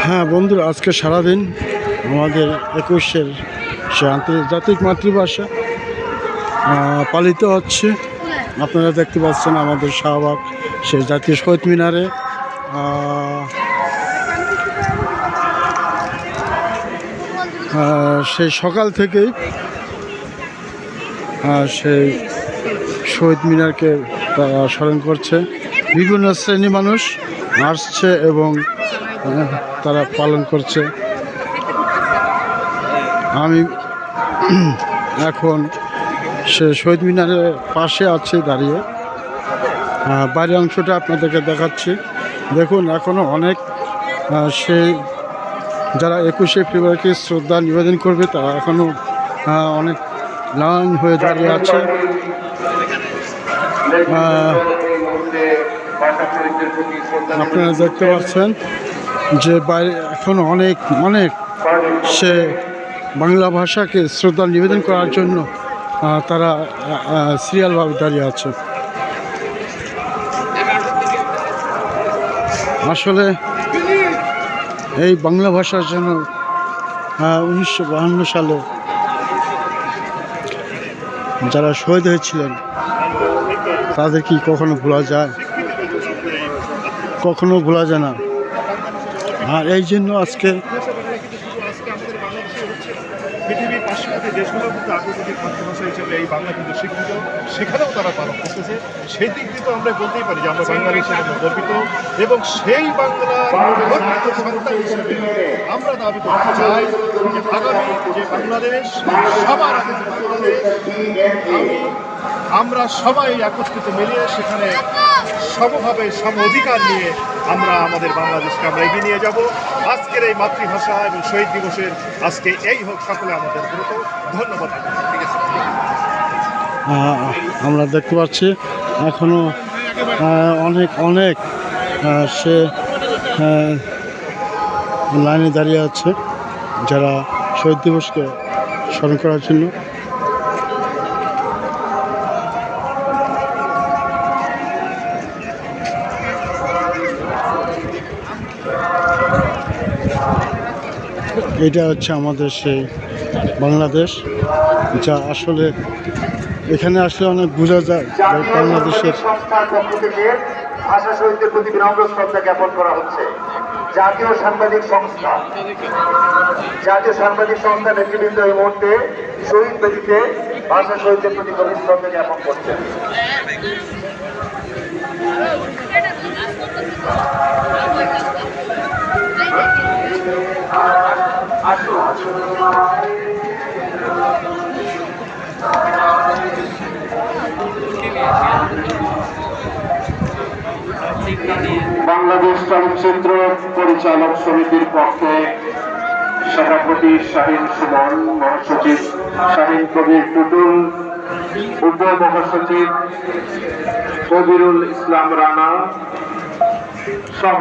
হ্যাঁ বন্ধুরা, আজকে সারাদিন আমাদের 21-এর সে আন্তর্জাতিক মাতৃভাষা পালিত হচ্ছে। আপনারা দেখতে পাচ্ছেন আমাদের শাহবাগ সে জাতীয় শহীদ মিনারে সেই সকাল থেকেই সেই শহীদ মিনারকে তারা স্মরণ করছে। বিভিন্ন শ্রেণী মানুষ আসছে এবং তারা পালন করছে। আমি এখন সে শহীদ মিনারের পাশে আছে দাঁড়িয়ে, বাইরের অংশটা আপনাদেরকে দেখাচ্ছি। দেখুন, এখনও অনেক সেই যারা 21শে ফেব্রুয়ারিকে শ্রদ্ধা নিবেদন করবে তারা এখনও অনেক লাইন হয়ে দাঁড়িয়ে আছে। আপনারা দেখতে পাচ্ছেন যে বাইরে এখন অনেক সে বাংলা ভাষাকে শ্রদ্ধা নিবেদন করার জন্য তারা সিরিয়ালভাবে দাঁড়িয়ে আছে। আসলে এই বাংলা ভাষার জন্য 1952 সালে যারা শহীদ হয়েছিলেন তাদের কি কখনো ভোলা যায়? কখনো ভোলা যায় না। আর এই জন্য আজকে পৃথিবীর পার্শ্ববর্তী দেশগুলোর মধ্যে আন্তর্জাতিক মাতৃভাষা হিসেবে এই বাংলা কিন্তু স্বীকৃত, সেখানেও তারা পালন করতেছে। সেই দিক দিয়ে তো আমরা বলতেই পারি যে আমরা বাঙালি হিসেবে গর্বিত, এবং সেই বাংলার গর্বিত সন্তান হিসেবে আমরা দাবি করতে চাই যে আগামী যে বাংলাদেশ, সবার আগে যে বাংলাদেশ, আমরা সবাই একত্রিত মিলিয়ে সেখানে সমভাবে সম অধিকার নিয়ে আমরা আমাদের বাংলাদেশকে আমরা এগিয়ে নিয়ে যাব। আজকের এই মাতৃভাষা এবং শহীদ দিবসের আজকে এই হোক সকলে আমাদের দ্রুত ধন্যবাদ। ঠিক আছে, আমরা দেখতে পাচ্ছি এখনো অনেক সে লাইনে দাঁড়িয়ে আছে যারা শহীদ দিবসকে স্মরণ করার জন্য। এটা হচ্ছে আমাদের সেই বাংলাদেশ, যা আসলে এখানে আসলে অনেক বোঝা যায় বাংলাদেশের। ভাষা শহীদদের প্রতি বিনম্র শ্রদ্ধা জ্ঞাপন করা হচ্ছে। জাতীয় সাংবাদিক সংস্থা নেতৃবৃন্দ এই মুহূর্তে শহীদ বেদিতে ভাষা শহীদদের প্রতি গভীর শ্রদ্ধা জ্ঞাপন করছেন। বাংলাদেশ চলচ্চিত্র পরিচালক সমিতির পক্ষে সভাপতি শাহীন সুমন, মহাসচিব শাহীন কবির টুটুল, উপ মহাসচিব কবিরুল ইসলাম রানা সহ